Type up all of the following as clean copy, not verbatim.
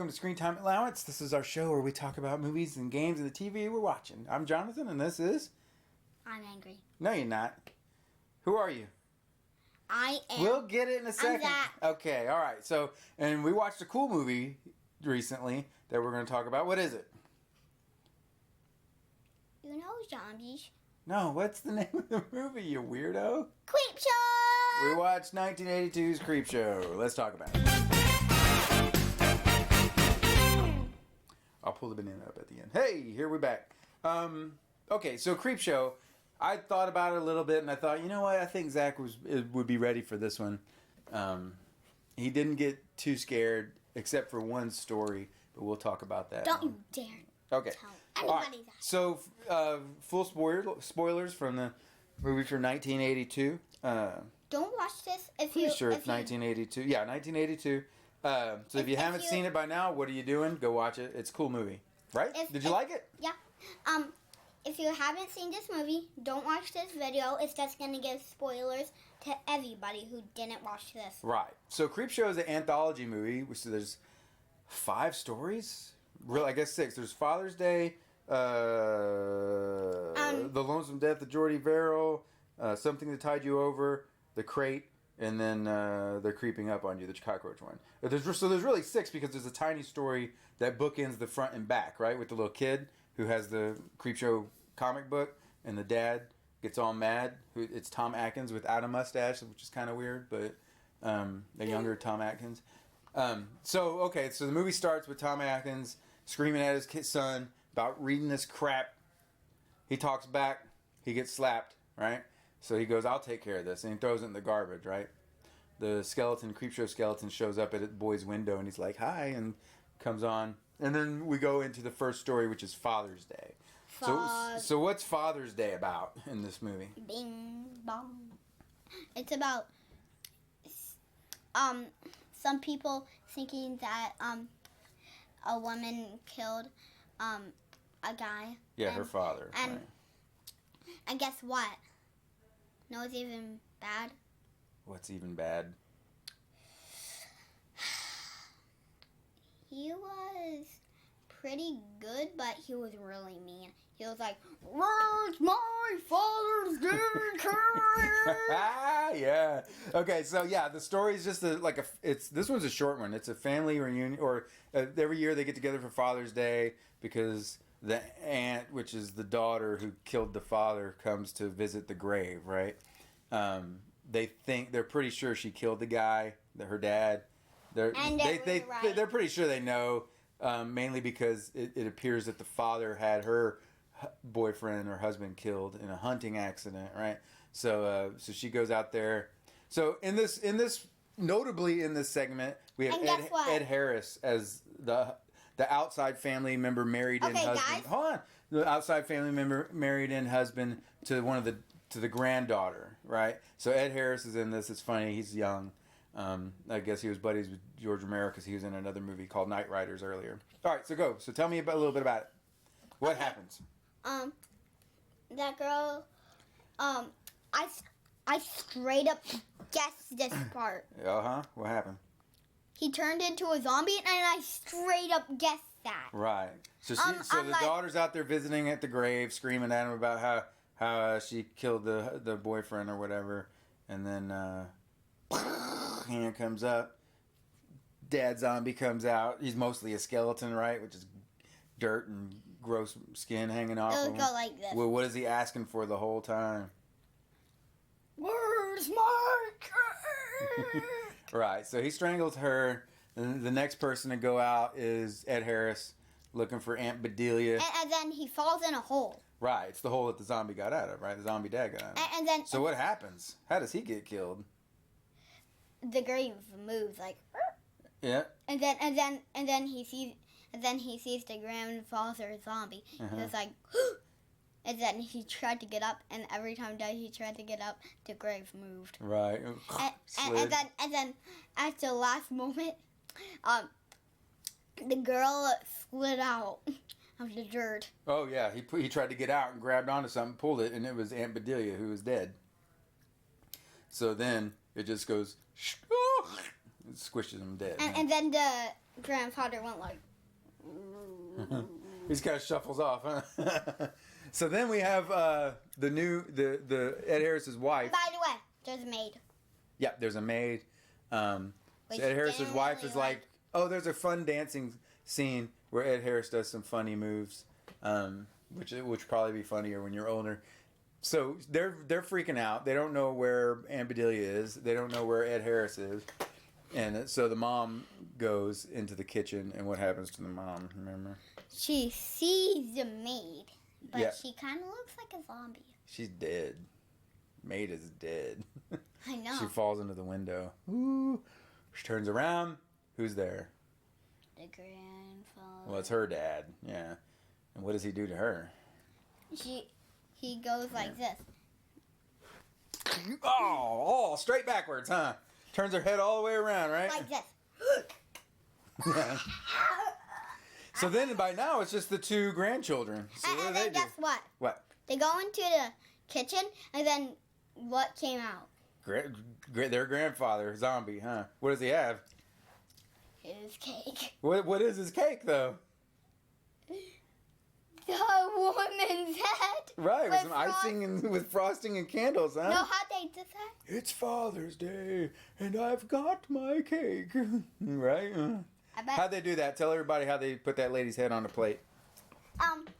to Screen Time Allowance. This is our show where we talk about movies and games and the TV we're watching. I'm Jonathan, and this is... I'm angry. No, you're not. Who are you? I am... We'll get it in a second. I'm Zack. Okay, all right. So, and we watched a cool movie recently that we're going to talk about. What is it? You know zombies. No, what's the name of the movie, you weirdo? Creepshow! We watched 1982's Creepshow. Let's talk about it. I'll pull the banana up at the end. Hey, here we're back. Okay, so Creepshow. I thought about it a little bit, and I thought, you know what? I think Zach would be ready for this one. He didn't get too scared, except for one story, but we'll talk about that. Don't you dare Okay. tell anybody that. So, full spoilers from the movie from 1982. Don't watch this if Pretty sure it's 1982. Yeah, 1982. So if you haven't seen it by now, what are you doing? Go watch it. It's a cool movie. Right? Did you like it? Yeah. If you haven't seen this movie, don't watch this video. It's just going to give spoilers to everybody who didn't watch this. Right. So Creepshow is an anthology movie. So there's 5 stories. Really, I guess 6. There's Father's Day, The Lonesome Death of Jordy Verrill, Something That Tied You Over, The Crate, and then They're Creeping Up on You, the cockroach one. There's really 6 because there's a tiny story that bookends the front and back, right? With the little kid who has the Creepshow comic book, and the dad gets all mad. It's Tom Atkins without a mustache, which is kind of weird, but a younger Tom Atkins. So the movie starts with Tom Atkins screaming at his son about reading this crap. He talks back. He gets slapped, right? So he goes, I'll take care of this. And he throws it in the garbage, right? The Creepshow skeleton shows up at the boy's window, and he's like, hi, and comes on. And then we go into the first story, which is Father's Day. So what's Father's Day about in this movie? Bing bong. It's about some people thinking that a woman killed a guy. Yeah, her father. And right. And guess what? No, it's even bad. What's even bad? He was pretty good, but he was really mean. He was like, "Where's my Father's Day cake?" Yeah. Okay, so yeah, the story is just this one's a short one. It's a family reunion, or every year they get together for Father's Day because the aunt, which is the daughter who killed the father, comes to visit the grave, right? They're pretty sure she killed the guy, her dad. They're pretty sure they know, mainly because it appears that the father had her boyfriend or husband killed in a hunting accident, right? So she goes out there. So in this notably in this segment, we have Ed Harris as the outside family member married in husband. Guys. Hold on, the outside family member married in husband to the granddaughter, right? So Ed Harris is in this. It's funny. He's young. I guess he was buddies with George Romero because he was in another movie called Night Riders earlier. All right, so go. So tell me a little bit about it. What happens? That girl, I straight up guessed this part. What happened? He turned into a zombie, and I straight up guessed that. Right. So the daughter's out there visiting at the grave, screaming at him about how she killed the boyfriend or whatever, and then hand comes up. Dad zombie comes out. He's mostly a skeleton, right? Which is dirt and gross skin hanging off It'll of him. go like this. Well, what is he asking for the whole time? Where's my cake? Right. So he strangles her. And the next person to go out is Ed Harris looking for Aunt Bedelia. And then he falls in a hole. Right. It's the hole that the zombie got out of, right? The zombie dad got out of. And then So what happens? How does he get killed? the grave moves like. Yeah. And then he sees the grandfather zombie. He was like, and then he tried to get up, and every time that he tried to get up, the grave moved. Right. And then at the last moment, the girl slid out of the dirt. Oh yeah, he tried to get out and grabbed onto something, pulled it, and it was Aunt Bedelia who was dead. So then it just goes, it squishes him dead. And then grandfather went like. He just kind of shuffles off, huh? So then we have the Ed Harris's wife. By the way, there's a maid. Yeah, there's a maid. So Which Ed Harris's didn't wife really is like, oh, there's a fun dancing scene where Ed Harris does some funny moves, which probably be funnier when you're older. So they're freaking out. They don't know where Aunt Bedelia is. They don't know where Ed Harris is. And so the mom goes into the kitchen, and what happens to the mom? Remember? She sees the maid, but Yeah. she kind of looks like a zombie. She's dead. Maid is dead. I know. She falls into the window. Ooh. She turns around. Who's there? The grandfather. Well, it's her dad. Yeah. And what does he do to her? He goes like this. Oh, straight backwards, huh? Turns her head all the way around, right? Like this. Yeah. So then by now it's just the two grandchildren. So what And do then they do? guess what? What? They go into the kitchen, and then what came out? Their grandfather, zombie, huh? What does he have? His cake. What is his cake, though? The woman's head. Right, with With some icing and with frosting and candles, huh? Know how they did that? It's Father's Day, and I've got my cake. Right? I bet. How'd they do that? Tell everybody how they put that lady's head on a plate.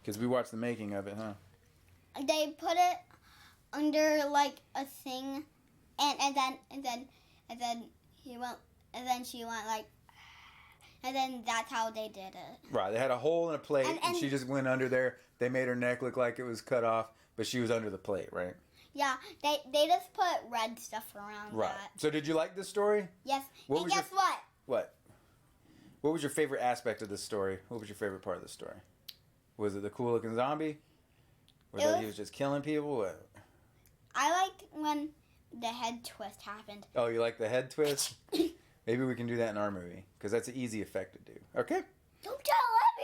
Because we watched the making of it, huh? They put it under like a thing, and then he went, and then she went like, and then that's how they did it. Right, they had a hole in a plate, and And- she just went under there. They made her neck look like it was cut off, but she was under the plate, right? Yeah, they just put red stuff around Right. that. So did you like this story? Yes. What and was guess what? What? What was your favorite aspect of this story? What was your favorite part of the story? Was it the cool looking zombie? Or that he was just killing people? What? I liked when the head twist happened. Oh, you like the head twist? Maybe we can do that in our movie, because that's an easy effect to do. Okay? Don't tell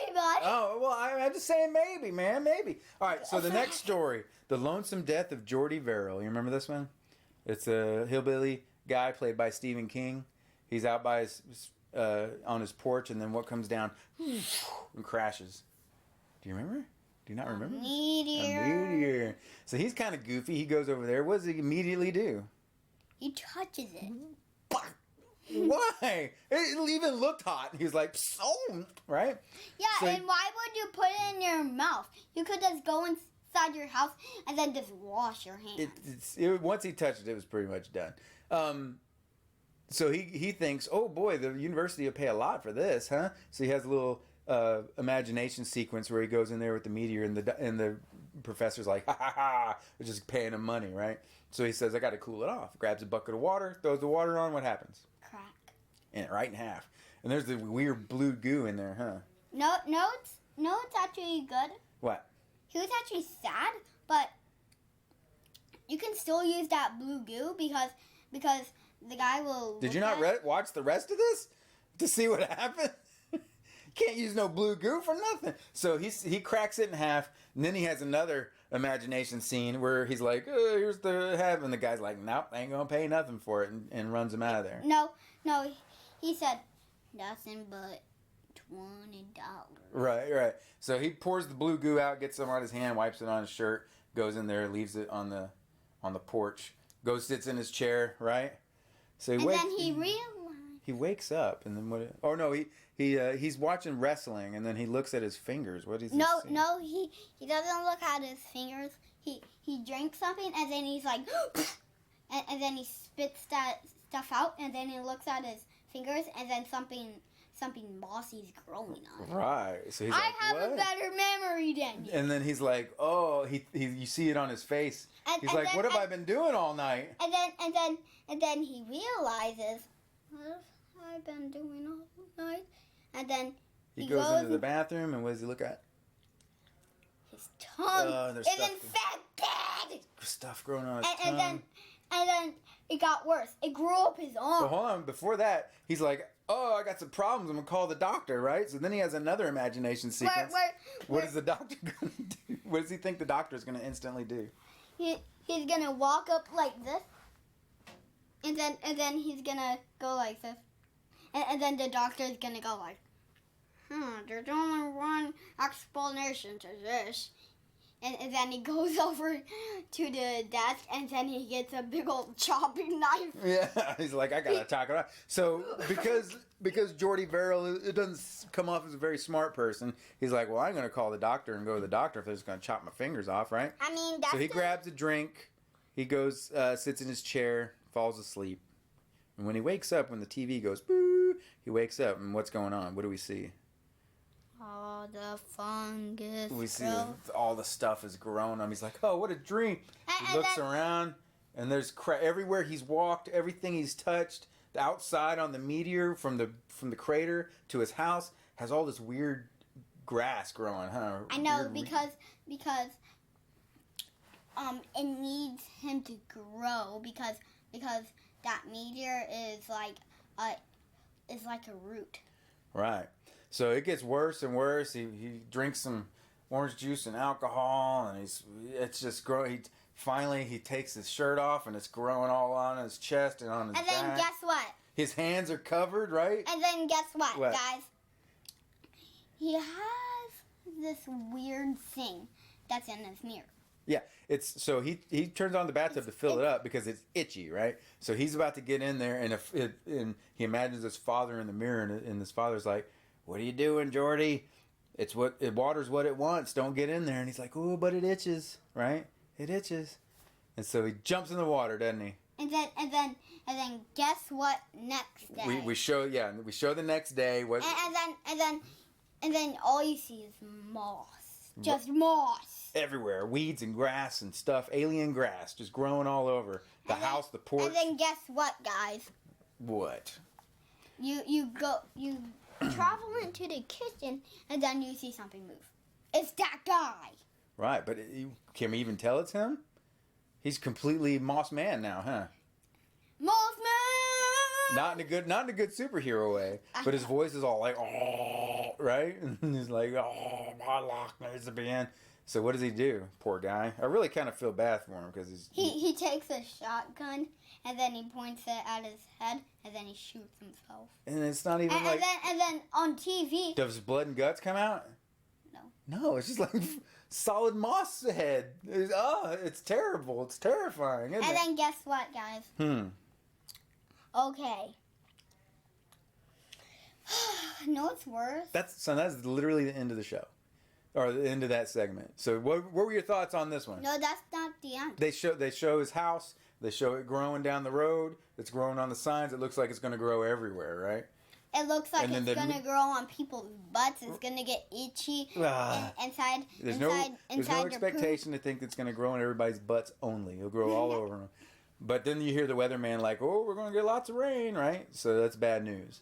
everybody. Oh, well, I'm just saying maybe, man, maybe. All right, so the next story, The Lonesome Death of Jordy Verrill. You remember this one? It's a hillbilly guy played by Stephen King. He's out by on his porch, and then what comes down and crashes. Do you remember? Do you not remember? Meteor. A meteor. So he's kind of goofy. He goes over there. What does he immediately do? He touches it. Why? It even looked hot. He was like, oh, right? Yeah, So and why would you put it in your mouth? You could just go inside your house and then just wash your hands. Once he touched it, it was pretty much done. So he thinks, oh boy, the university will pay a lot for this, huh? So he has a little imagination sequence where he goes in there with the meteor, and the professor's like, ha ha ha, they're just paying him money, right? So he says, I got to cool it off. Grabs a bucket of water, throws the water on. What happens? Crack. And right in half. And there's the weird blue goo in there, huh? No, it's actually good. What? He was actually sad, but you can still use that blue goo because the guy will. Did you not watch the rest of this to see what happened? Can't use no blue goo for nothing. So he cracks it in half, and then he has another imagination scene where he's like, oh, here's the half, and the guy's like, nope, I ain't gonna pay nothing for it, and runs him out of there. No, he said nothing but $20. Right. So he pours the blue goo out, gets some on his hand, wipes it on his shirt, goes in there, leaves it on the porch, goes sits in his chair, right? So And then he realized. He wakes up, and then what? Oh no, he's watching wrestling, and then he looks at his fingers. What is he? No, he doesn't look at his fingers. He drinks something, and then he's like, and then he spits that stuff out, and then he looks at his fingers, and then something mossy is growing on it. Right. So he's I like, have what? a better memory than you. And then he's like, oh, you see it on his face. He's like, what have I been doing all night? And then he realizes, what have I been doing all night? And then He goes into the bathroom, and what does he look at? his tongue there's is stuff- infected. Stuff growing on his And tongue. then it got worse. It grew up his arm. But hold on, before that, he's like, oh, I got some problems. I'm going to call the doctor, right? So then he has another imagination sequence. What is the doctor going to do? What does he think the doctor is going to instantly do? He's gonna walk up like this, and then he's gonna go like this, and then the doctor's gonna go like. there's only one explanation to this. And then he goes over to the desk, and then he gets a big old chopping knife. Yeah, he's like, I gotta talk it out. So because Jordy Verrill, it doesn't come off as a very smart person. He's like, well, I'm gonna call the doctor and go to the doctor if they're just gonna chop my fingers off, right? I mean, that's so he grabs a drink. He goes, sits in his chair, falls asleep. And when he wakes up, when the TV goes boo, he wakes up, and what's going on? What do we see? All the fungus. We see all the stuff is grown on him. He's like, oh, what a dream. He looks around, and there's everywhere he's walked, everything he's touched, the outside on the meteor from the crater to his house has all this weird grass growing, huh? I know, because it needs him to grow because that meteor is like a root. Right. So it gets worse and worse. He drinks some orange juice and alcohol, and it's just growing. He takes his shirt off, and it's growing all on his chest and on his back. And then guess what? His hands are covered, right? And then guess what, What? guys? He has this weird thing that's in his mirror. Yeah, so he turns on the bathtub to fill it up because it's itchy, right? So he's about to get in there, and he imagines his father in the mirror, and his father's like, "What are you doing, Jordy? Water's what it wants. Don't get in there." And he's like, "Oh, but it itches, right? It itches." And so he jumps in the water, doesn't he? And then guess what next day? We show the next day what. And then all you see is moss, just moss. Everywhere, weeds and grass and stuff, alien grass just growing all over the house, the porch. And then guess what, guys? What? You travel into the kitchen, and then you see something move. It's that guy. Right, but can we even tell it's him? He's completely Moss Man now, huh? Moss Man. Not in a good superhero way, but his voice is all like, oh, right? And he's like, oh, my lock needs to be in. So what does he do? Poor guy. I really kind of feel bad for him because he takes a shotgun and then he points it at his head and then he shoots himself. And it's not even and then on TV. Does blood and guts come out? No, it's just like solid moss head. It's terrible. It's terrifying. Isn't it? Then guess what, guys? Okay. No, it's worse. That's literally the end of the show. Or the end of that segment. So what were your thoughts on this one? No, that's not the end. They show his house. They show it growing down the road. It's growing on the signs. It looks like it's going to grow everywhere, right? It looks like it's going to grow on people's butts. It's going to get itchy inside. There's no expectation to think it's going to grow in everybody's butts only. It'll grow all over them. But then you hear the weatherman like, "Oh, we're going to get lots of rain," right? So that's bad news.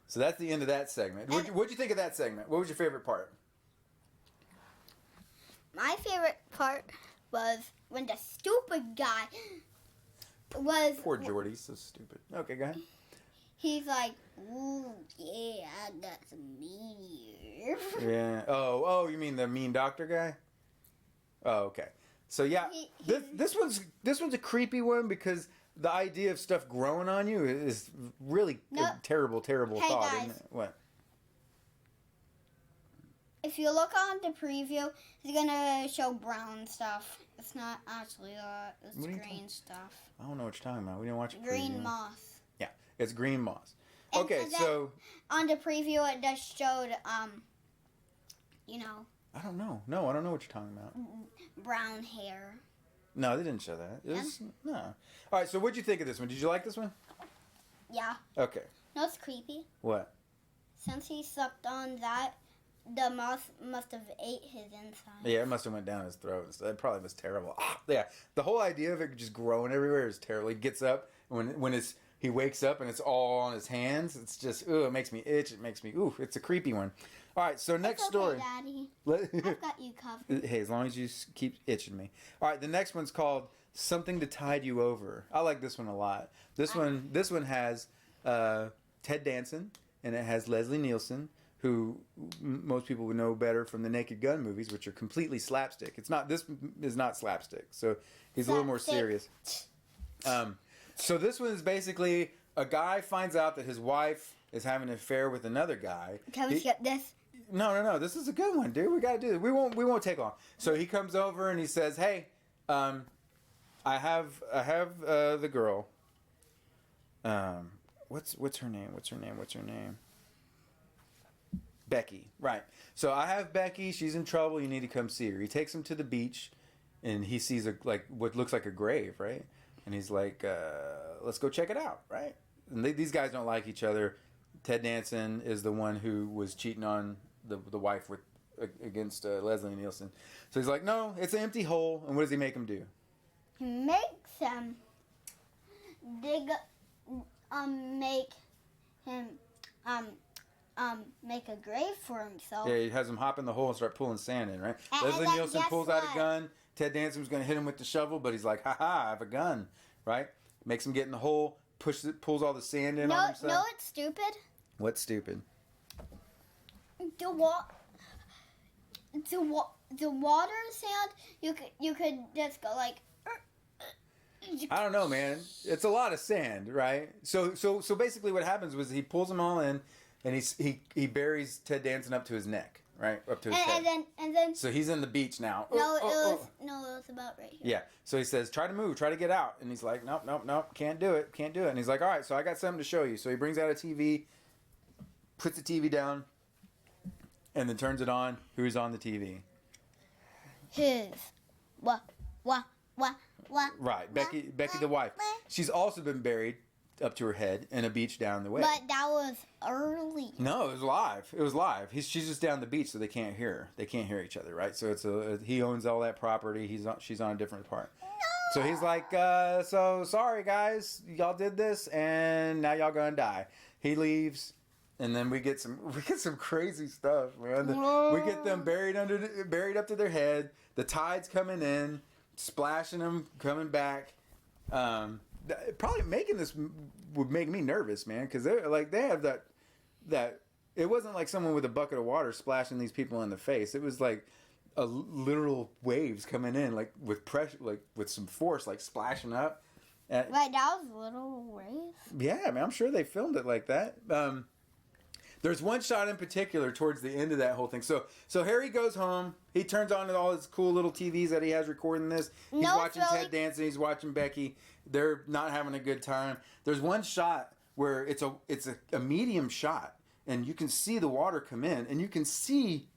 So that's the end of that segment. What'd you think of that segment? What was your favorite part? My favorite part was when the stupid guy was... Poor Jordy, so stupid. Okay, go ahead. He's like, ooh, yeah, I got some meteor. Yeah. Oh, you mean the mean doctor guy? Oh, okay. So yeah, this one's a creepy one because the idea of stuff growing on you is really a terrible thought, guys. isn't it? What? If you look on the preview, it's gonna show brown stuff. It's not actually it's green stuff. I don't know what you're talking about. We didn't watch green moss. Yeah, it's green moss. Okay, so on the preview it just showed I don't know. No, I don't know what you're talking about. Brown hair. No, they didn't show that. No. All right, so what'd you think of this one? Did you like this one? Yeah. Okay. No, it's creepy. What? Since he sucked on that, the moss must have ate his inside. Yeah, it must have went down his throat. So that probably was terrible. Yeah, the whole idea of it just growing everywhere is terrible. He gets up when he wakes up and it's all on his hands. It's just it makes me itch. It makes me it's a creepy one. All right, so next story. Daddy. I've got you covered. Hey, as long as you keep itching me. All right, the next one's called Something to Tide You Over. I like this one a lot. This one has Ted Danson and it has Leslie Nielsen, who most people would know better from the Naked Gun movies, which are completely slapstick. This is not slapstick, so he's a little more serious. So this one is basically a guy finds out that his wife is having an affair with another guy. Can we skip this? No. This is a good one, dude. We gotta do this. We won't take long. So he comes over and he says, "Hey, I have the girl. What's her name? Becky. Right. So I have Becky. She's in trouble. You need to come see her." He takes him to the beach, and he sees what looks like a grave, right? And he's like, "Let's go check it out," right? And these guys don't like each other. Ted Danson is the one who was cheating on the wife against Leslie Nielsen. So he's like, "No, it's an empty hole." And what does he make him do? He makes him dig, make a grave for himself. Yeah, he has him hop in the hole and start pulling sand in, right? And Leslie then Nielsen guess pulls out what? a gun. Ted Danson was going to hit him with the shovel, but he's like, "Ha ha, I have a gun," right? Makes him get in the hole, pulls all the sand in on himself. No, it's stupid. What's stupid? The water sand. You could just go like. I don't know, man. It's a lot of sand, right? So basically, what happens was he pulls them all in, and he buries Ted Danson up to his neck, right, up to his head. And then. So he's in the beach now. It was about right here. Yeah. So he says, "Try to move, try to get out," and he's like, "Nope, can't do it." And he's like, "All right, so I got something to show you." So he brings out a TV, puts the TV down, and then turns it on. Who's on the TV? His. What? Right, Becky the wife. She's also been buried up to her head in a beach down the way. But that was early. No, it was live. She's just down the beach, so they can't hear her. They can't hear each other, right? So he owns all that property. She's on a different part. No. So he's like, so sorry guys, y'all did this, and now y'all gonna die. He leaves, and then we get some crazy stuff, man. We get them buried up to their head. The tide's coming in, splashing them, coming back. Probably making this would make me nervous, man, because they have that. It wasn't like someone with a bucket of water splashing these people in the face. It was like a literal waves coming in, like with pressure, like with some force, like splashing up. Right, that was little waves. Yeah, man, I'm sure they filmed it like that. There's one shot in particular towards the end of that whole thing. So Harry goes home. He turns on all his cool little TVs that he has recording this. He's watching Ted Danson. He's watching Becky. They're not having a good time. There's one shot where it's a medium shot, and you can see the water come in, and you can see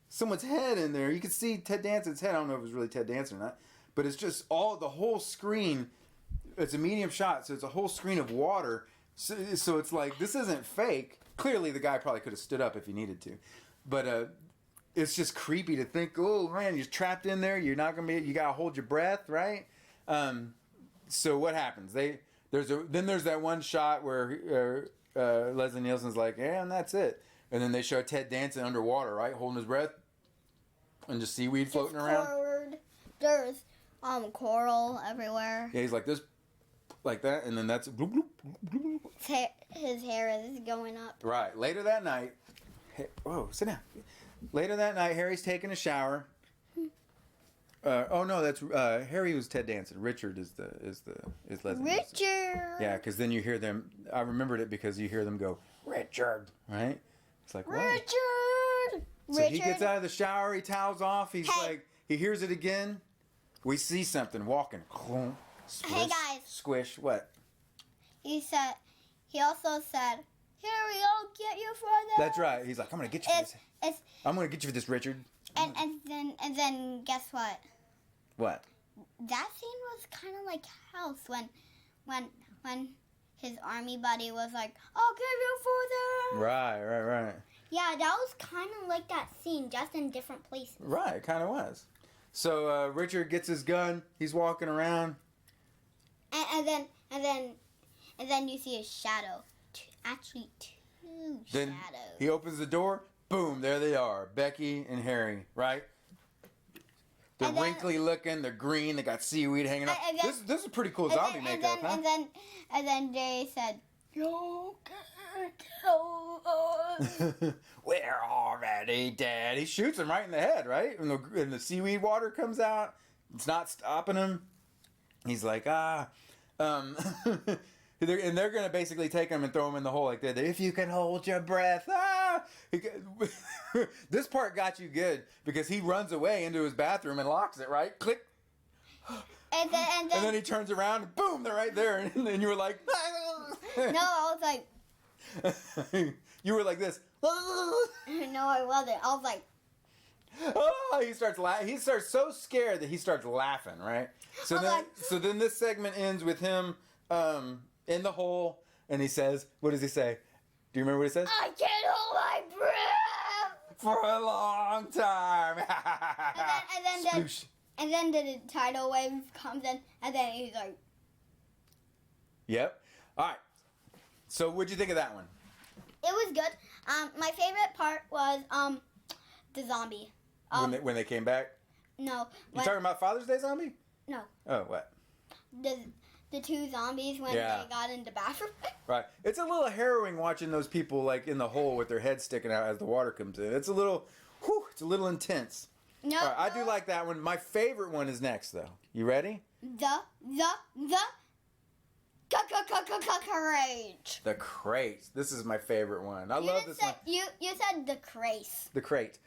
someone's head in there. You can see Ted Danson's head. I don't know if it was really Ted Danson or not, but it's just the whole screen. It's a medium shot, so it's a whole screen of water. So it's like, this isn't fake. Clearly, the guy probably could have stood up if he needed to, but it's just creepy to think. Oh man, you're trapped in there. You're not gonna be. You gotta hold your breath, right? So what happens? There's that one shot where Leslie Nielsen's like, "Yeah, and that's it." And then they show Ted Danson underwater, right, holding his breath, and just seaweed floating around. There's coral everywhere. Yeah, he's like this, like that, and then that's bloop, bloop, bloop, bloop. His hair is going up. Right. Later that night, sit down. Later that night, Harry's taking a shower. That's Harry was Ted Danson. Richard is Leslie Nielsen. Richard. Yeah, because then you hear them. I remembered it because you hear them go, "Richard," right? It's like, what? Richard. So he gets out of the shower. He towels off. He's like, he hears it again. We see something walking. Squish, hey guys. Squish. What? He also said, "Harry, I'll get you for this." That's right. He's like, "I'm gonna get you for this. I'm gonna get you for this, Richard." And then guess what? What? That scene was kind of like House when his army buddy was like, "I'll give you for this." Right. Yeah, that was kind of like that scene, just in different places. Right, it kind of was. So Richard gets his gun. He's walking around. And then you see a shadow. Actually, two Then shadows. he opens the door. Boom, there they are. Becky and Harry, right? They're wrinkly looking. They're green. They got seaweed hanging out. This is pretty cool zombie makeup, huh? And then they said, "You can't kill us." We're already dead. He shoots him right in the head, right? And the seaweed water comes out. It's not stopping him. He's like, they're going to basically take him and throw him in the hole like that. If you can hold your breath. Ah! This part got you good because he runs away into his bathroom and locks it, right? Click. And then he turns around and boom, they're right there. And then you were like... No, I was like... You were like this. No, I wasn't. I was like... Oh, he starts so scared that he starts laughing, right? So then this segment ends with him in the hole, and he says, what does he say? Do you remember what he says? I can't hold my breath for a long time. and then the tidal wave comes in, and then he's like... Yep. All right. So what'd you think of that one? It was good. My favorite part was the zombie. When they came back? No. You talking about Father's Day zombie? No. Oh, what? The two zombies when they got in the bathroom. Right. It's a little harrowing watching those people like in the hole with their heads sticking out as the water comes in. It's a little intense. No. All right, I do like that one. My favorite one is next, though. You ready? The crate. The crate. This is my favorite one. I love this one. You said the crate. The crate.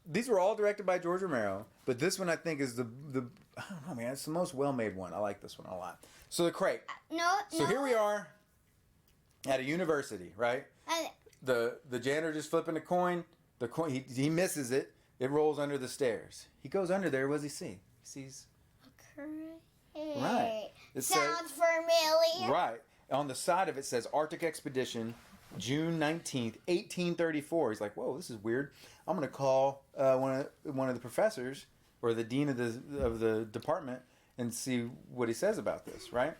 These were all directed by George Romero, but this one I think is the I don't know, man. It's the most well-made one. I like this one a lot. So the crate. So here we are at a university, right? The janitor just flipping a coin. The coin he misses it. It rolls under the stairs. He goes under there. What does he see? He sees a crate. Right. It sounds familiar. Right. On the side of it says Arctic Expedition, June 19th, 1834. He's like, whoa, this is weird. I'm going to call one of the professors or the dean of the department and see what he says about this, right?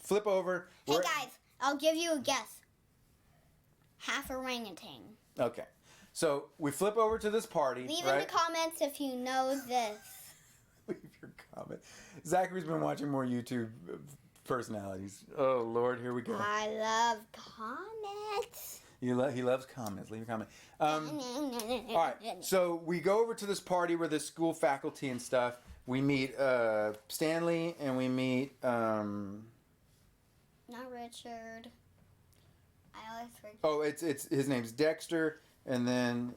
Flip over. Hey, guys, I'll give you a guess. Half orangutan. Okay. So we flip over to this party. Leave in the comments if you know this. Leave your comment. Zachary's been watching more YouTube personalities. Oh, Lord, here we go. I love comments. He loves comments. Leave your comment. All right, so we go over to this party where there's school faculty and stuff. We meet Stanley and we meet... Not Richard. I always forget. Oh, it's his name's Dexter, and then...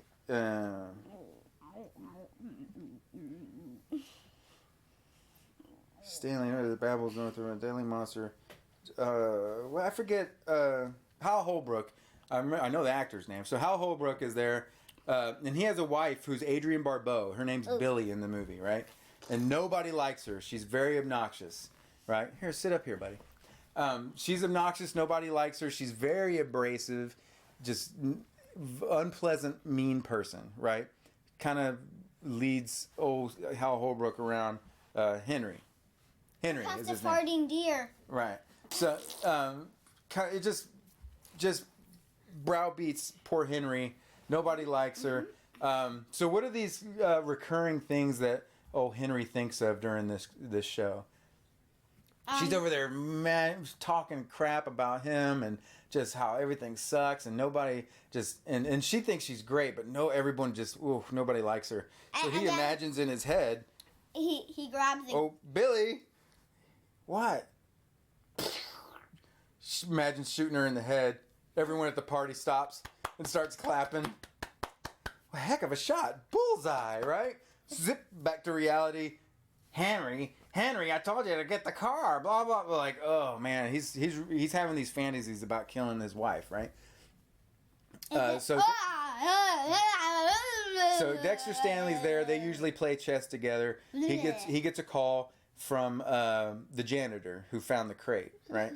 Stanley, the Babbles North of a Deadly Monster. Well, I forget. Hal Holbrook. I know the actor's name. So Hal Holbrook is there, and he has a wife who's Adrienne Barbeau. Her name's Billy in the movie, right? And nobody likes her. She's very obnoxious, right? Here, sit up here, buddy. She's obnoxious. Nobody likes her. She's very abrasive, just unpleasant, mean person, right? Kind of leads old Hal Holbrook around Henry. Henry is his name. Farting deer. Right. So it just browbeats poor Henry. Nobody likes her. So what are these recurring things that old Henry thinks of during this show? She's over there talking crap about him and just how everything sucks and nobody just and she thinks she's great, but everyone just nobody likes her. So he imagines in his head. He grabs. Oh, Billy. What? Imagine shooting her in the head. Everyone at the party stops and starts clapping. Well, heck of a shot. Bullseye, right? Zip back to reality. Henry, I told you to get the car. Blah, blah, blah. Like, oh, man. He's having these fantasies about killing his wife, right? So Dexter Stanley's there. They usually play chess together. He gets a call from the janitor who found the crate, right?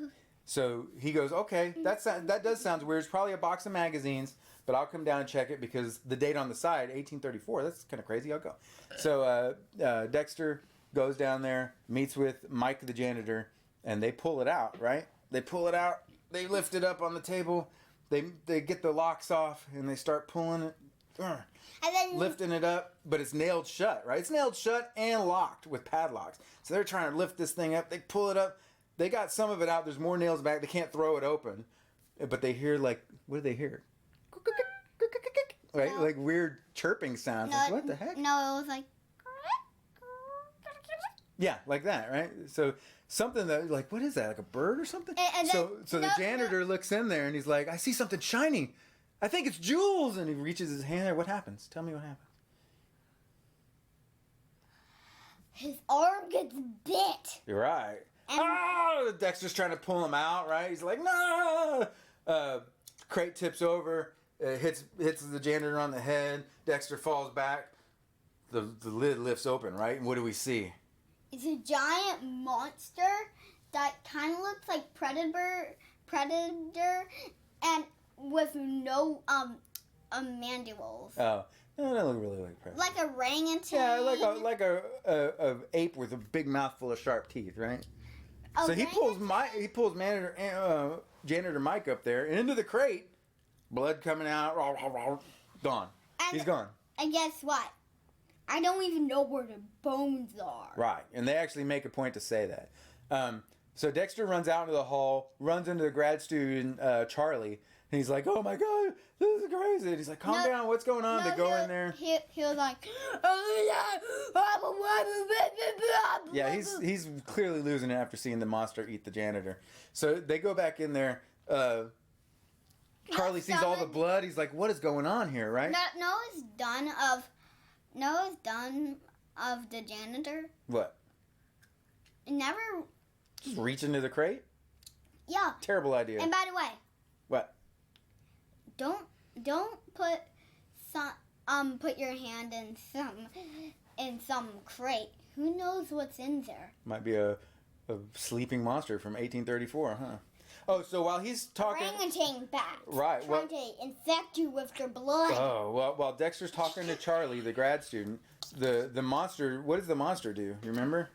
So he goes, okay, that does sound weird. It's probably a box of magazines, but I'll come down and check it because the date on the side, 1834, that's kind of crazy. I'll go. So Dexter goes down there, meets with Mike the janitor, and they pull it out, right? They pull it out. They lift it up on the table. They get the locks off, and they start pulling it. And then lifting it up, but it's nailed shut, right? It's nailed shut and locked with padlocks. So they're trying to lift this thing up. They pull it up. They got some of it out. There's more nails back. They can't throw it open. But they hear what do they hear? Right? Like weird chirping sounds. Like, what the heck? No, it was like... Yeah, like that, right? So something that, like, what is that? Like a bird or something? And so then, the janitor looks in there and he's like, I see something shiny. I think it's jewels. And he reaches his hand there. What happens? Tell me what happens. his arm gets bit. You're right. And Dexter's trying to pull him out, right? He's like, no! Crate tips over, hits the janitor on the head. Dexter falls back. The lid lifts open, right? And what do we see? it's a giant monster that kind of looks like Predator, and with no mandibles. Oh, no, that look really like Predator. Like a orangutan. Yeah, like a ape with a big mouthful of sharp teeth, right? So he pulls janitor Mike up there and into the crate. Blood coming out. Gone. He's gone. And guess what? I don't even know where the bones are. Right, and they actually make a point to say that. So Dexter runs out into the hall, runs into the grad student Charlie, and he's like, "Oh my God, this is crazy!" And he's like, "Calm down, what's going on?" They go in there. He was like, Yeah, he's clearly losing it after seeing the monster eat the janitor. So they go back in there. Charlie sees all the blood. He's like, "What is going on here?" Right? Noah's done of the janitor. What? Never. Just reach into the crate? Yeah. Terrible idea. And by the way, What? don't put your hand in some crate. Who knows what's in there? Might be a sleeping monster from 1834, huh? Oh, so while he's talking... Orangutan bat. Right. Trying to infect you with their blood. Oh, well, while Dexter's talking to Charlie, the grad student, the monster... What does the monster do? You remember?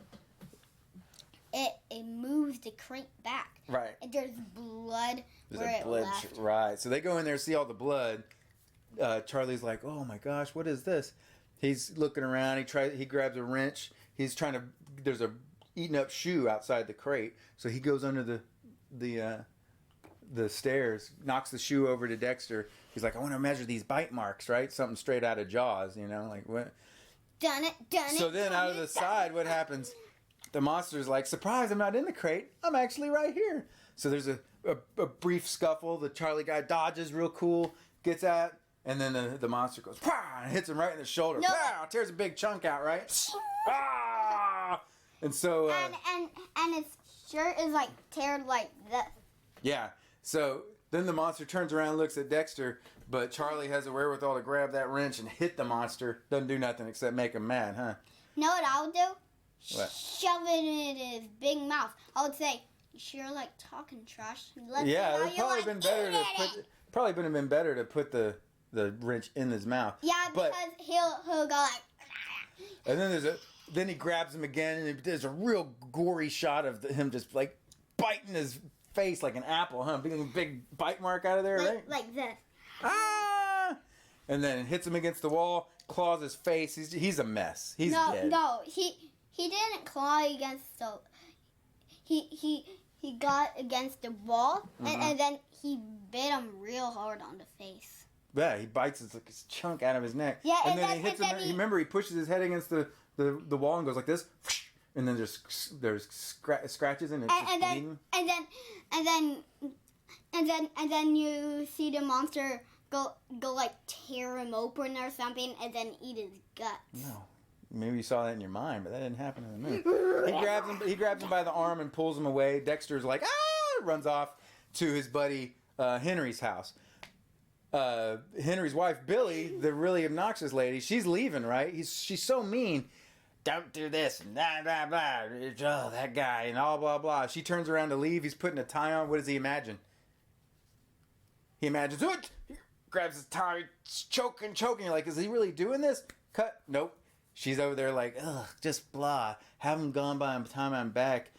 It moves the crate back. Right. And there's blood There's where a it blood... left. Right. So they go in there, see all the blood. Charlie's like, "Oh my gosh, what is this?" He's looking around. He grabs a wrench. He's trying to... There's a eaten up shoe outside the crate. So he goes under the stairs, knocks the shoe over to Dexter. He's like, "I want to measure these bite marks, right? Something straight out of Jaws, you know, like what?" Done it. So then out of the side, what happens? The monster's like, "Surprise, I'm not in the crate. I'm actually right here." So there's a brief scuffle. The Charlie guy dodges real cool, gets out, and then the monster goes, "Pah!" and hits him right in the shoulder. No. Pow! Tears a big chunk out, right? Ah! And so... and his shirt is like teared like this. Yeah. So then the monster turns around and looks at Dexter, but Charlie has the wherewithal to grab that wrench and hit the monster. Doesn't do nothing except make him mad, huh? Know what I would do? What? Shove it in his big mouth. I would say, "You sure like talking trash?" Yeah, it'd probably been better to put the wrench in his mouth. Yeah, because he'll go like. And then he grabs him again, and there's a real gory shot of him just like biting his face like an apple, huh? Big bite mark out of there, right? Like this. Ah! And then hits him against the wall, claws his face. He's a mess. He's dead. No, he didn't claw against the. He got against the wall, and then he bit him real hard on the face. Yeah, he bites his chunk out of his neck. Yeah, and then he hits him. Remember, he pushes his head against the wall and goes like this, and then there's scratches and it's bleeding. And then you see the monster go like tear him open or something, and then eat his guts. No, maybe you saw that in your mind, but that didn't happen in the movie. He grabs him by the arm and pulls him away. Dexter's like, "Ah!" runs off to his buddy Henry's house. Henry's wife Billy, the really obnoxious lady, she's leaving, right? She's so mean. "Don't do this and blah blah blah. Oh, that guy and all blah blah." She turns around to leave. He's putting a tie on. What does he imagine? He imagines it. Grabs his tie, choking. You're like, is he really doing this? Cut. Nope. She's over there like, ugh, just blah. Haven't gone by the time I'm back.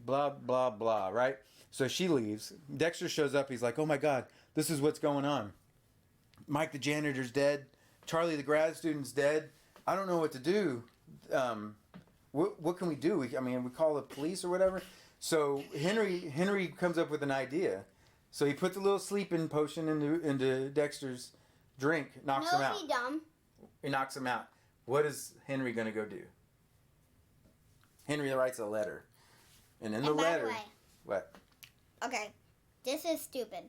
Blah blah blah. Right. So she leaves. Dexter shows up. He's like, "Oh my God, this is what's going on. Mike the janitor's dead. Charlie the grad student's dead. I don't know what to do. What can we do? We call the police or whatever." So Henry comes up with an idea. So he puts a little sleeping potion into Dexter's drink, knocks him out. No, he dumb. He knocks him out. What is Henry gonna go do? Henry writes a letter. And in the And by letter... the way, What? okay, this is stupid.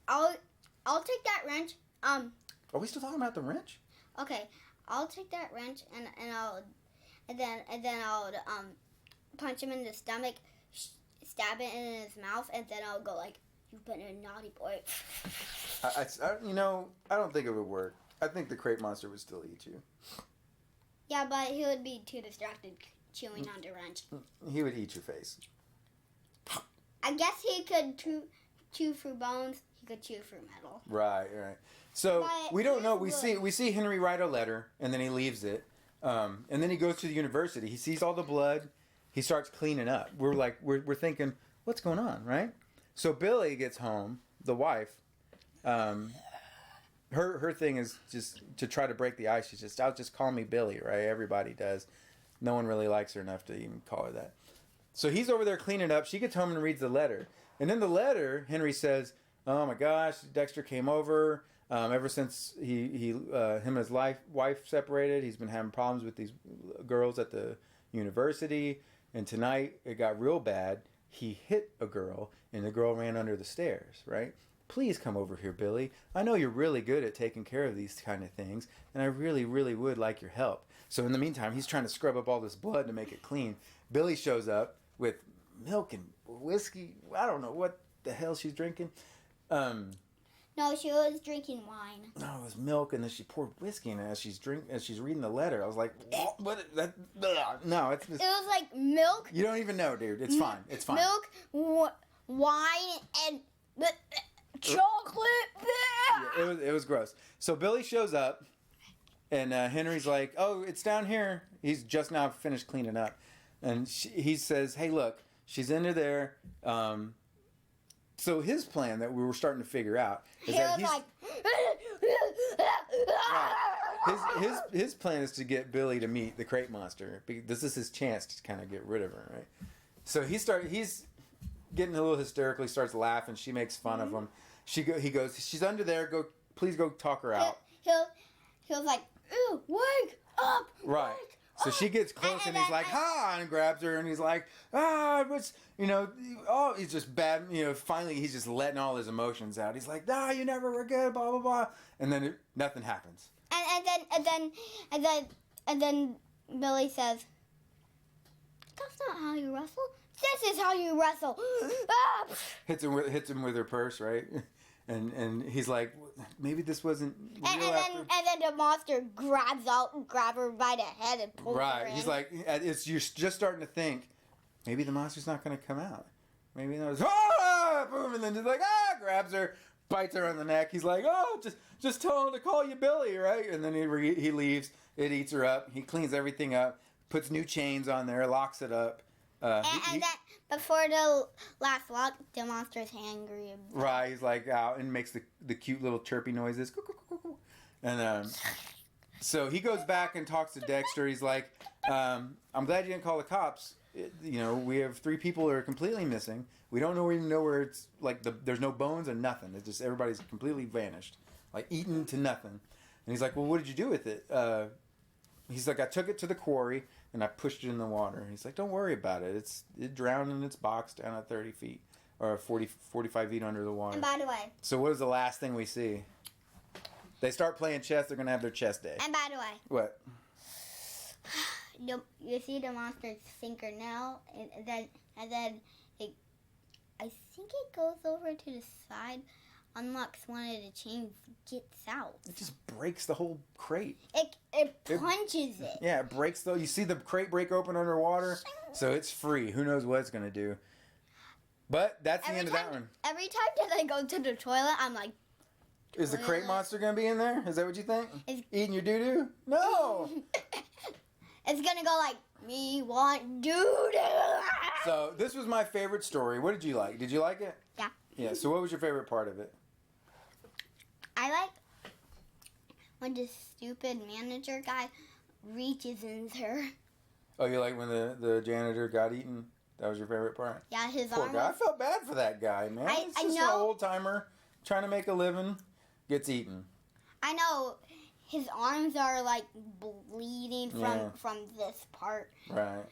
I'll take that wrench. Are we still talking about the wrench? Okay, I'll take that wrench and then I'll punch him in the stomach, stab it in his mouth, and then I'll go like, "You've been a naughty boy." I don't think it would work. I think the crate monster would still eat you. Yeah, but he would be too distracted chewing on the wrench. He would eat your face. I guess he could chew through bones. He could chew through metal. Right. So But we don't know. here's We see Henry write a letter, and then he leaves it, and then he goes to the university. He sees all the blood. He starts cleaning up. We're thinking, what's going on, right? So Billy gets home, the wife. Her thing is just to try to break the ice. She's just, "I'll just call me Billy," right? Everybody does. No one really likes her enough to even call her that. So he's over there cleaning up. She gets home and reads the letter. And in the letter, Henry says, "Oh my gosh, Dexter came over. Ever since him and his wife separated, he's been having problems with these girls at the university. And tonight it got real bad. He hit a girl, and the girl ran under the stairs, right? Please come over here, Billy. I know you're really good at taking care of these kind of things, and I really, really would like your help." So in the meantime, he's trying to scrub up all this blood to make it clean. Billy shows up with milk and whiskey. I don't know what the hell she's drinking. No, she was drinking wine. No, it was milk, and then she poured whiskey in it as she's reading the letter. I was like, "What? No, it's just, It was like milk. you don't even know, dude. It's fine. It's fine." Milk, wine, and chocolate. Yeah, it was gross. So Billy shows up, and Henry's like, "Oh, it's down here." He's just now finished cleaning up, and he says, "Hey, look, she's under there." So his plan that we were starting to figure out is that He was like, his plan is to get Billy to meet the crate monster. This is his chance to kind of get rid of her, right? So he's getting a little hysterical. He starts laughing. She makes fun of him. He goes, "She's under there. Please go talk her out." he was like, "Ew, wake up!" Right. Wake So she gets close, and he's like, "Ha!" and grabs her, and he's like, "Ah, what's he's just bad." Finally, he's just letting all his emotions out. He's like, "Ah, you never were good," blah blah blah, and then nothing happens. And then Billy says, "That's not how you wrestle. This is how you wrestle." Ah! Hits him with her purse, right? And he's like, "Maybe this wasn't real." And then the monster grab her by the head and pulls her Right. in. He's like, you're just starting to think, maybe the monster's not going to come out. Maybe there's boom, and then just like grabs her, bites her on the neck. He's like, "Oh, just tell him to call you Billy," right? And then he leaves. It eats her up. He cleans everything up, puts new chains on there, locks it up. And then before the last lock, the monster's hangry. Right, he's like out and makes the cute little chirpy noises. And so he goes back and talks to Dexter. He's like, "I'm glad you didn't call the cops. We have 3 people that are completely missing. We don't even know where it's like there's no bones and nothing. It's just everybody's completely vanished, like eaten to nothing." And he's like, "Well, what did you do with it?" He's like, "I took it to the quarry and I pushed it in the water." And he's like, "Don't worry about it. It drowned in its box down at 30 feet or 45 feet under the water." And by the way. So what is the last thing we see? They start playing chess. They're gonna have their chess day. And by the way. What? You see the monster's fingernail, and then I think it goes over to the side, unlocks one of the chains, gets out. It just breaks the whole crate. It punches it. Yeah, it breaks you see the crate break open underwater, so it's free. Who knows what it's gonna do? But that's the end of that one. Every time that I go to the toilet, I'm like, Is the crate monster gonna be in there? Is that what you think? Eating your doo-doo? No! It's gonna go like, "Me want doo-doo." So, this was my favorite story. What did you like? Did you like it? Yeah. Yeah, so what was your favorite part of it? I like when the stupid manager guy reaches into her. Oh, you like when the janitor got eaten? That was your favorite part? Yeah, his Poor arm. guy. I felt bad for that guy, man. He's just an old timer trying to make a living, gets eaten. I know. his arms are like bleeding from this part. Right.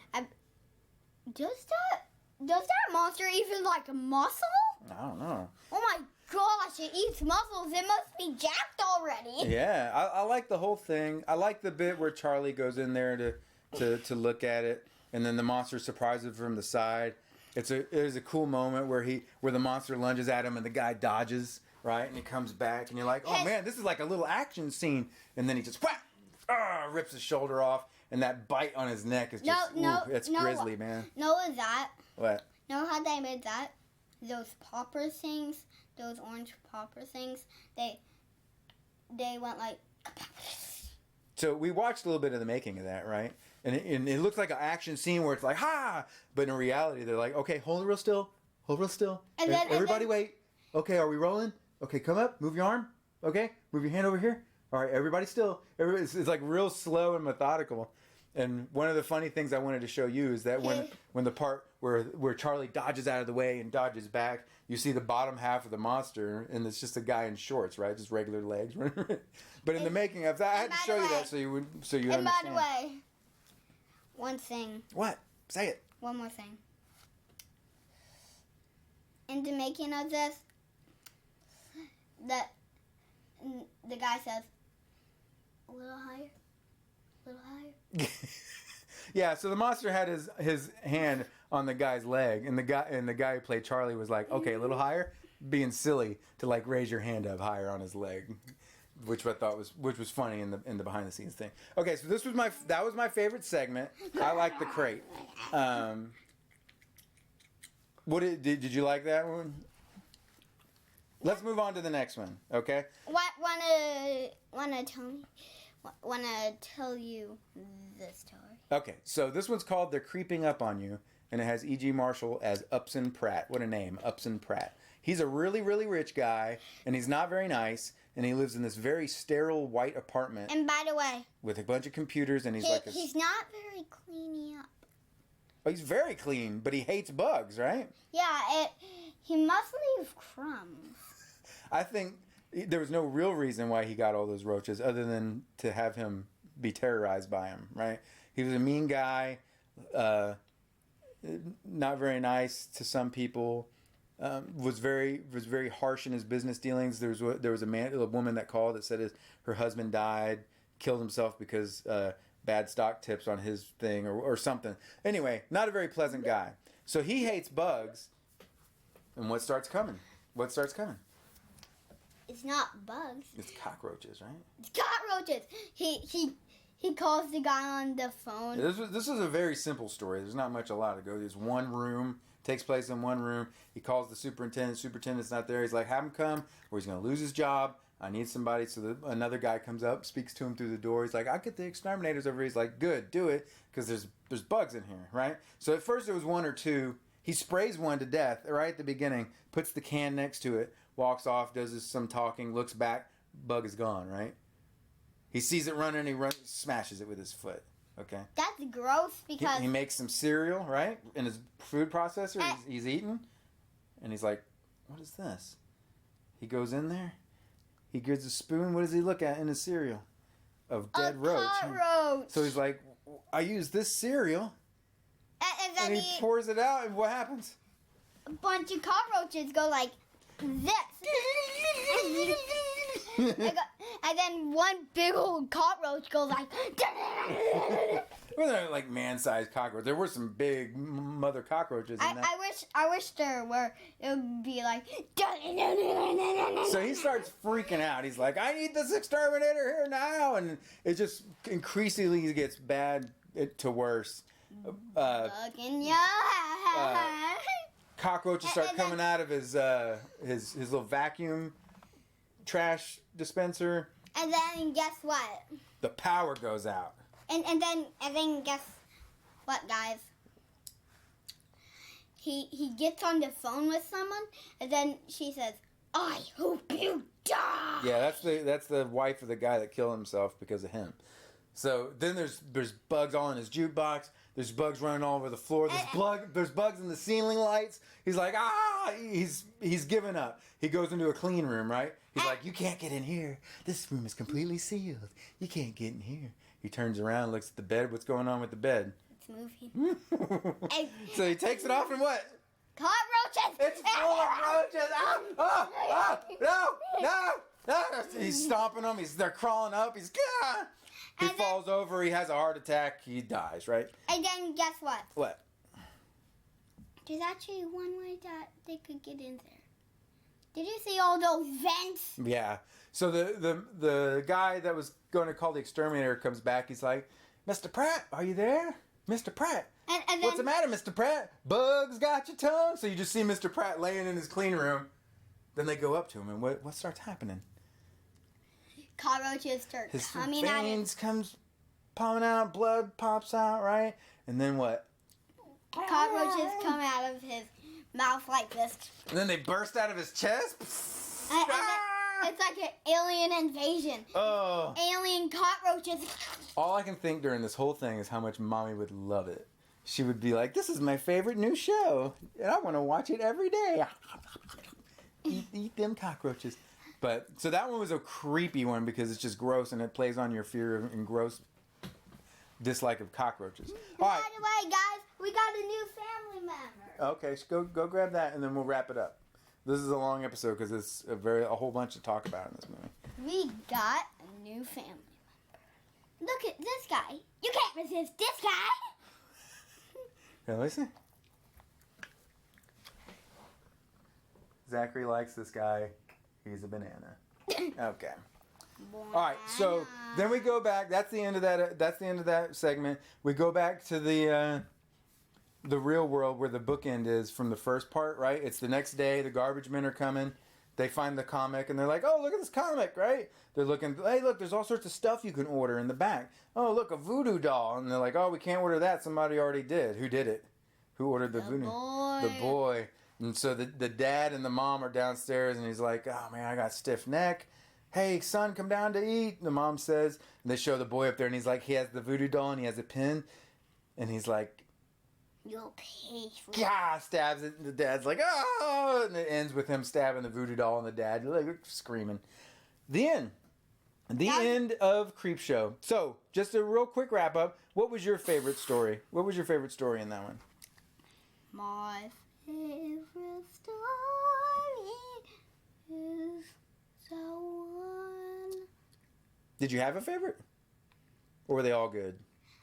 Does that monster even like muscle? I don't know. Oh my gosh, it eats muscles. It must be jacked already. Yeah, I like the whole thing. I like the bit where Charlie goes in there to look at it, and then the monster surprises him from the side. It is a cool moment where the monster lunges at him and the guy dodges, right? And he comes back and you're like, oh man, this is like a little action scene. And then he just whack, rips his shoulder off, and that bite on his neck is just it's grisly, man. Know that? What? Know how they made that? Those popper things, those orange popper things, they went like. So we watched a little bit of the making of that, right? And it looks like an action scene where it's like, ha! But in reality, they're like, okay, hold it real still. And then, everybody wait. Okay, are we rolling? Okay, come up, move your arm. Okay, move your hand over here. All right, everybody still. It's like real slow and methodical. And one of the funny things I wanted to show you is that when the part where Charlie dodges out of the way and dodges back, you see the bottom half of the monster, and it's just a guy in shorts, right? Just regular legs. But in the making of that, I had to show you that so you understand. And by the way, one thing. What? Say it. One more thing. In the making of this, the guy says, a little higher. Yeah, so the monster had his hand on the guy's leg, and the guy who played Charlie was like, okay, a little higher, being silly to like raise your hand up higher on his leg, which I thought was funny in the behind the scenes thing. Okay, so that was my favorite segment. I like the crate. Did you like that one? Let's move on to the next one. Okay. Wanna tell you this story? Okay, so this one's called "They're Creeping Up on You," and it has E.G. Marshall as Upson Pratt. What a name, Upson Pratt. He's a really, really rich guy, and he's not very nice, and he lives in this very sterile white apartment. And by the way, with a bunch of computers, and he's not very cleaning up. Oh, he's very clean, but he hates bugs, right? Yeah, he must leave crumbs. I think there was no real reason why he got all those roaches other than to have him be terrorized by him, right? He was a mean guy, not very nice to some people, was very harsh in his business dealings. There was a woman that called that said her husband died, killed himself because bad stock tips on his thing or something. Anyway, not a very pleasant guy. So he hates bugs. And what starts coming? It's not bugs. It's cockroaches, right? It's cockroaches. He calls the guy on the phone. This is a very simple story. There's not a lot to go. There's one room. Takes place in one room. He calls the superintendent. Superintendent's not there. He's like, have him come or he's going to lose his job. I need somebody. So another guy comes up, speaks to him through the door. He's like, I'll get the exterminators over here. He's like, good, do it, because there's bugs in here, right? So at first there was one or two. He sprays one to death right at the beginning, puts the can next to it, walks off, does some talking, looks back, bug is gone, right? He sees it running, he smashes it with his foot, okay? That's gross because... He makes some cereal, right? In his food processor, he's eating, and he's like, what is this? He goes in there. He gives a spoon. What does he look at in his cereal? Of dead roach. Cockroach. So he's like, I use this cereal. And he pours it out, and what happens? A bunch of cockroaches go like this. And then one big old cockroach goes like... Well, they're like man-sized cockroaches. There were some big mother cockroaches in that. I wish there were. It would be like... So he starts freaking out. He's like, I need this exterminator here now. And it just increasingly gets bad to worse. Cockroaches start coming out of his little vacuum trash dispenser. And then guess what? The power goes out. And then guess what, guys? He gets on the phone with someone, and then she says, "I hope you die." Yeah, that's the wife of the guy that killed himself because of him. So then there's bugs all in his jukebox. There's bugs running all over the floor. There's bugs in the ceiling lights. He's like, he's given up. He goes into a clean room, right? He's like, you can't get in here. This room is completely sealed. You can't get in here. He turns around, looks at the bed. What's going on with the bed? It's moving. So he takes it off and what? Cockroaches! It's full of roaches! No! He's stomping them. They're crawling up. He falls over. He has a heart attack. He dies, right? And then guess what? What? There's actually one way that they could get in there. Did you see all those vents? Yeah. So the guy that was going to call the exterminator comes back. He's like, Mr. Pratt, are you there? Mr. Pratt. And then, What's the matter, Mr. Pratt? Bugs got your tongue? So you just see Mr. Pratt laying in his clean room. Then they go up to him, and what starts happening? Cockroaches start His coming out. veins comes popping out, blood pops out, right? And then what? Cockroaches come out of his mouth like this. And then they burst out of his chest. And it's like an alien invasion. Oh. Alien cockroaches. All I can think during this whole thing is how much Mommy would love it. She would be like, this is my favorite new show, and I want to watch it every day. Eat them cockroaches. But so that one was a creepy one because it's just gross and it plays on your fear and gross dislike of cockroaches. All right. By the way, guys, we got a new family member. Okay, so go grab that and then we'll wrap it up. This is a long episode because it's a whole bunch to talk about in this movie. We got a new family member. Look at this guy. You can't resist this guy. Here, let me see. Zachary likes this guy. He's a banana. Okay. All right. So then we go back. That's the end of that. That's the end of that segment. We go back to the real world where the bookend is from the first part. Right. It's the next day. The garbage men are coming. They find the comic and they're like, "Oh, look at this comic!" Right? They're looking. Hey, look! There's all sorts of stuff you can order in the back. Oh, look, a voodoo doll. And they're like, "Oh, we can't order that. Somebody already did. Who did it? Who ordered the voodoo? Boy. The boy." And so the dad and the mom are downstairs, and he's like, "Oh man, I got stiff neck. Hey son, come down to eat." The mom says, and they show the boy up there, and he's like, he has the voodoo doll and he has a pin, and he's like, "You'll pay for it." "Gah!" Stabs it, and the dad's like, "Oh!" And it ends with him stabbing the voodoo doll and the dad like screaming. The end. The end of Creepshow. So, just a real quick wrap up. What was your favorite story? What was your favorite story in that one? My favorite story is the one. Did you have a favorite? Or were they all good?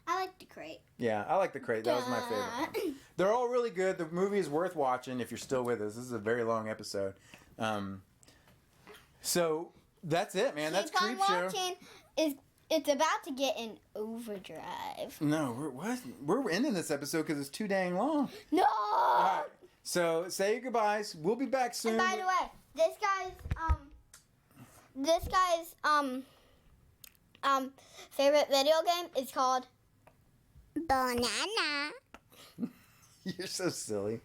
I like the crate. Yeah, I like the crate. That was my favorite one. They're all really good. The movie is worth watching if you're still with us. This is a very long episode. So that's it, man. That's Keep on Creepshow. watching. It's about to get in overdrive. No, we're ending this episode because it's too dang long. No. All right. So say your goodbyes. We'll be back soon. And by the way, this guy's favorite video game is called Banana. You're so silly.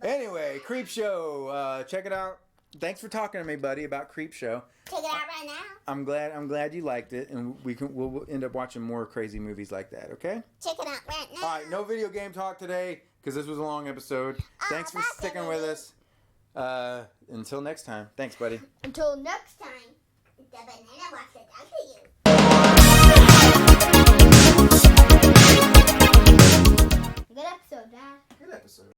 Anyway, Creepshow. Check it out. Thanks for talking to me, buddy, about Creepshow. Check it out right now. I'm glad you liked it, and we'll end up watching more crazy movies like that. Okay. Check it out right now. All right, no video game talk today because this was a long episode. Thanks for sticking with us. Until next time. Thanks, buddy. Until next time, the banana walks it down to you. Good episode, Dad. Good episode.